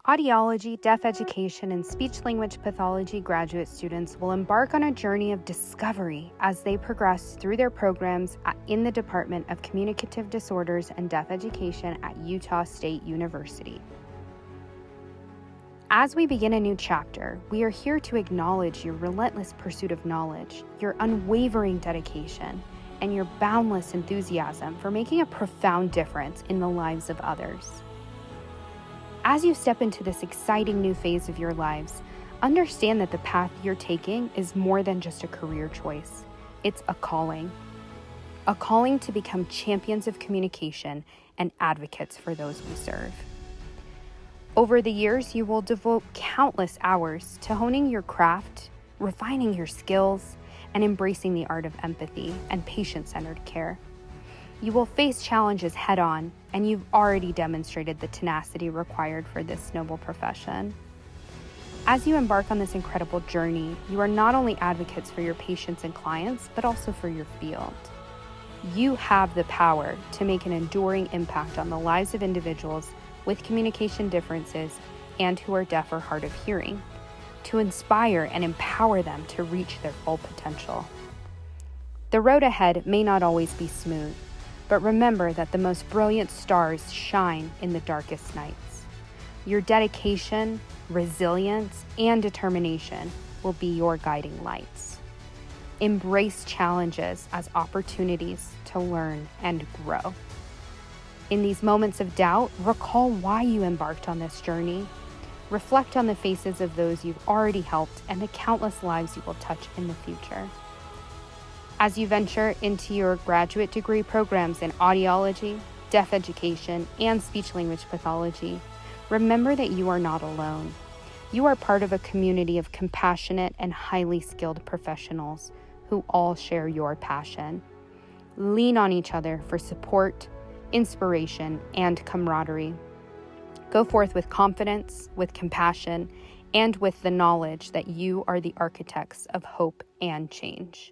Audiology, deaf education, and speech-language pathology graduate students will embark on a journey of discovery as they progress through their programs in the Department of Communicative Disorders and Deaf Education at Utah State University. As we begin a new chapter, we are here to acknowledge your relentless pursuit of knowledge, your unwavering dedication, and your boundless enthusiasm for making a profound difference in the lives of others. As you step into this exciting new phase of your lives, understand that the path you're taking is more than just a career choice. It's a calling to become champions of communication and advocates for those we serve. Over the years, you will devote countless hours to honing your craft, refining your skills, and embracing the art of empathy and patient-centered care. You will face challenges head-on, and you've already demonstrated the tenacity required for this noble profession. As you embark on this incredible journey, you are not only advocates for your patients and clients, but also for your field. You have the power to make an enduring impact on the lives of individuals with communication differences and who are deaf or hard of hearing, to inspire and empower them to reach their full potential. The road ahead may not always be smooth, but remember that the most brilliant stars shine in the darkest nights. Your dedication, resilience, and determination will be your guiding lights. Embrace challenges as opportunities to learn and grow. In these moments of doubt, recall why you embarked on this journey. Reflect on the faces of those you've already helped and the countless lives you will touch in the future. As you venture into your graduate degree programs in audiology, deaf education, and speech-language pathology, remember that you are not alone. You are part of a community of compassionate and highly skilled professionals who all share your passion. Lean on each other for support, inspiration, and camaraderie. Go forth with confidence, with compassion, and with the knowledge that you are the architects of hope and change.